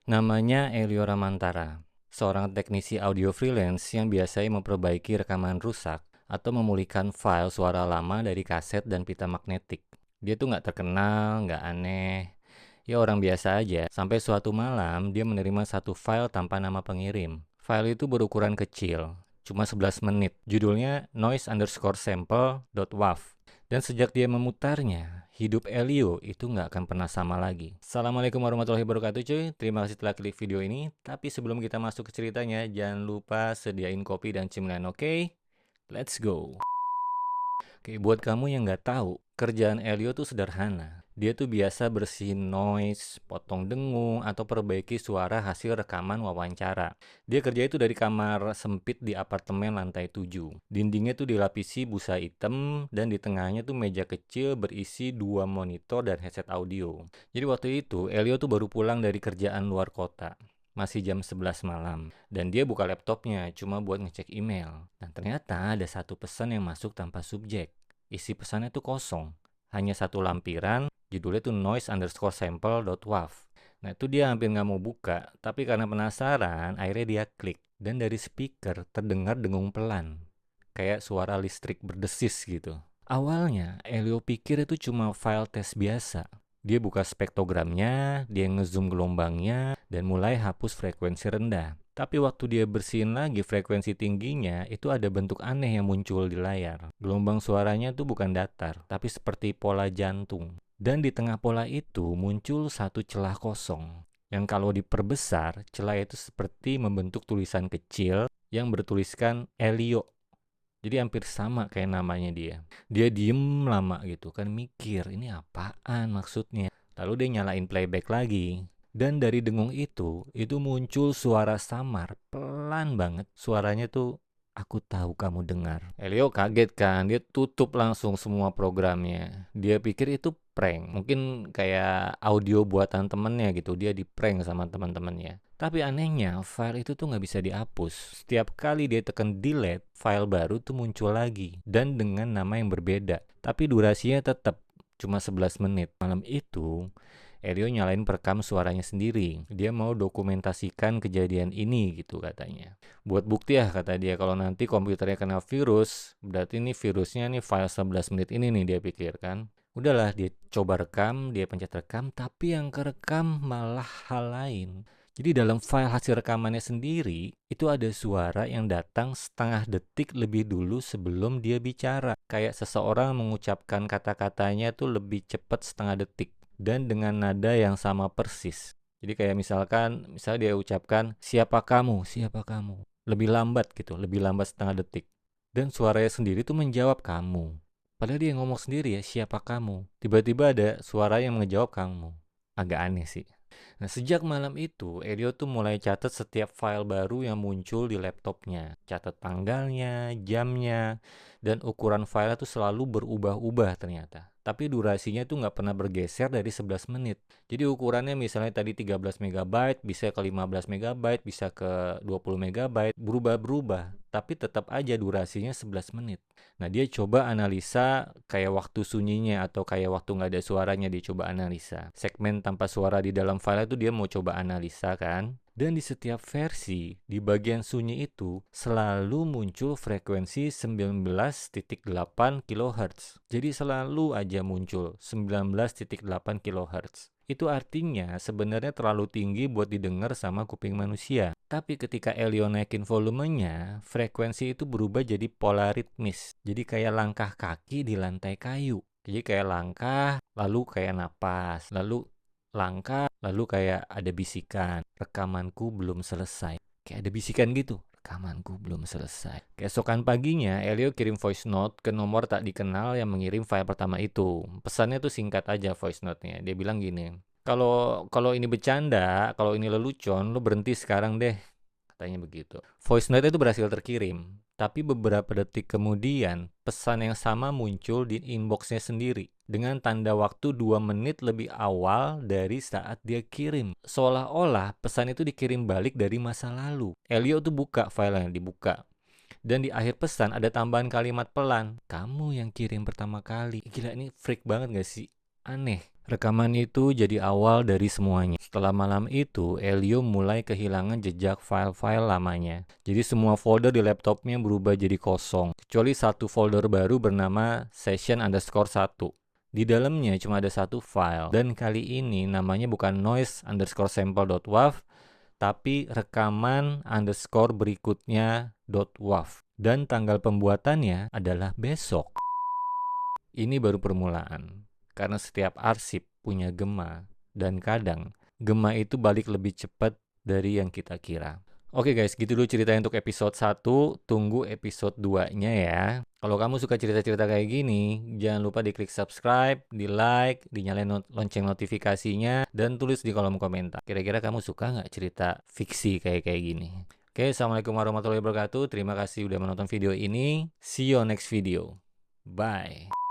Namanya Elio Ramantara, seorang teknisi audio freelance yang biasanya memperbaiki rekaman rusak atau memulihkan file suara lama dari kaset dan pita magnetik. Dia tuh nggak terkenal, nggak aneh, ya orang biasa aja. Sampai suatu malam dia menerima satu file tanpa nama pengirim. File itu berukuran kecil, cuma 11 menit. Judulnya noise_sample.wav. Dan sejak dia memutarnya, hidup Elio itu nggak akan pernah sama lagi. Assalamualaikum warahmatullahi wabarakatuh cuy. Terima kasih telah klik video ini. Tapi sebelum kita masuk ke ceritanya, jangan lupa sediain kopi dan cemilan, oke? Let's go. Oke, buat kamu yang nggak tahu, kerjaan Elio tuh sederhana. Dia tuh biasa bersihin noise, potong dengung, atau perbaiki suara hasil rekaman wawancara. Dia kerja itu dari kamar sempit di apartemen lantai 7. Dindingnya tuh dilapisi busa hitam, dan di tengahnya tuh meja kecil berisi 2 monitor dan headset audio. Jadi waktu itu, Elio tuh baru pulang dari kerjaan luar kota. Masih jam 11 malam. Dan dia buka laptopnya cuma buat ngecek email. Dan ternyata ada satu pesan yang masuk tanpa subjek. Isi pesannya tuh kosong. Hanya satu lampiran, judulnya tuh noise_sample.wav. Nah itu dia hampir nggak mau buka, tapi karena penasaran, akhirnya dia klik. Dan dari speaker terdengar dengung pelan. Kayak suara listrik berdesis gitu. Awalnya, Elio pikir itu cuma file tes biasa. Dia buka spektogramnya, dia ngezoom gelombangnya, dan mulai hapus frekuensi rendah. Tapi waktu dia bersihin lagi frekuensi tingginya, itu ada bentuk aneh yang muncul di layar. Gelombang suaranya tuh bukan datar, tapi seperti pola jantung. Dan di tengah pola itu muncul satu celah kosong. Yang kalau diperbesar, celah itu seperti membentuk tulisan kecil yang bertuliskan Elio. Jadi hampir sama kayak namanya dia. Dia diem lama gitu kan, mikir ini apaan maksudnya. Lalu dia nyalain playback lagi. Dan dari dengung itu muncul suara samar, pelan banget. Suaranya tuh, aku tahu kamu dengar. Elio kaget kan, dia tutup langsung semua programnya. Dia pikir itu prank, mungkin kayak audio buatan temennya gitu. Dia di prank sama teman-temannya. Tapi anehnya, file itu tuh nggak bisa dihapus. Setiap kali dia tekan delete, file baru tuh muncul lagi. Dan dengan nama yang berbeda. Tapi durasinya tetap cuma 11 menit. Malam itu, Elio nyalain perekam suaranya sendiri. Dia mau dokumentasikan kejadian ini gitu katanya. Buat bukti ya kata dia, kalau nanti komputernya kena virus, berarti ini virusnya nih file 11 menit ini nih dia pikirkan. Udahlah, dia coba rekam, dia pencet rekam, tapi yang kerekam malah hal lain. Jadi dalam file hasil rekamannya sendiri, itu ada suara yang datang setengah detik lebih dulu sebelum dia bicara. Kayak seseorang mengucapkan kata-katanya tuh lebih cepat setengah detik. Dan dengan nada yang sama persis. Jadi kayak misalnya dia ucapkan, siapa kamu, siapa kamu. Lebih lambat gitu, lebih lambat setengah detik. Dan suaranya sendiri tuh menjawab kamu. Padahal dia ngomong sendiri ya, siapa kamu. Tiba-tiba ada suara yang menjawab kamu. Agak aneh sih. Nah, sejak malam itu, Elio tuh mulai catat setiap file baru yang muncul di laptopnya. Catat tanggalnya, jamnya, dan ukuran file tuh selalu berubah-ubah ternyata. Tapi durasinya tuh nggak pernah bergeser dari 11 menit. Jadi ukurannya misalnya tadi 13 MB, bisa ke 15 MB, bisa ke 20 MB, berubah-berubah. Tapi tetap aja durasinya 11 menit. Nah, dia coba analisa kayak waktu sunyinya atau kayak waktu nggak ada suaranya, dia coba analisa. Segmen tanpa suara di dalam file itu dia mau coba analisa kan. Dan di setiap versi, di bagian sunyi itu selalu muncul frekuensi 19,8 kHz. Jadi selalu aja muncul 19,8 kHz. Itu artinya sebenarnya terlalu tinggi buat didengar sama kuping manusia. Tapi ketika Elio naikin volumenya, frekuensi itu berubah jadi polaritmis. Jadi kayak langkah kaki di lantai kayu. Jadi kayak langkah, lalu kayak napas, lalu langkah, lalu kayak ada bisikan. Rekamanku belum selesai. Kayak ada bisikan gitu. Rekamanku belum selesai. Keesokan paginya, Elio kirim voice note ke nomor tak dikenal yang mengirim file pertama itu. Pesannya tuh singkat aja voice note-nya. Dia bilang gini, kalau ini bercanda, kalau ini lelucon, lu berhenti sekarang deh. Katanya begitu. Voice note itu berhasil terkirim. Tapi beberapa detik kemudian, pesan yang sama muncul di inboxnya sendiri. Dengan tanda waktu 2 menit lebih awal dari saat dia kirim. Seolah-olah pesan itu dikirim balik dari masa lalu. Elio tuh buka file yang dibuka. Dan di akhir pesan ada tambahan kalimat pelan. Kamu yang kirim pertama kali. Gila, ini freak banget gak sih? Aneh. Rekaman itu jadi awal dari semuanya. Setelah malam itu, Elio mulai kehilangan jejak file-file lamanya. Jadi semua folder di laptopnya berubah jadi kosong, kecuali satu folder baru bernama session_1. Di dalamnya cuma ada satu file, dan kali ini namanya bukan noise_sample.wav, tapi rekaman underscore berikutnya .wav. Dan tanggal pembuatannya adalah besok. Ini baru permulaan, karena setiap arsip punya gema, dan kadang gema itu balik lebih cepat dari yang kita kira. Oke guys, gitu dulu ceritanya untuk episode 1, tunggu episode 2-nya ya. Kalau kamu suka cerita-cerita kayak gini, jangan lupa diklik subscribe, di like, dinyalain lonceng notifikasinya, dan tulis di kolom komentar. Kira-kira kamu suka nggak cerita fiksi kayak gini? Oke, assalamualaikum warahmatullahi wabarakatuh. Terima kasih udah menonton video ini. See you on next video. Bye.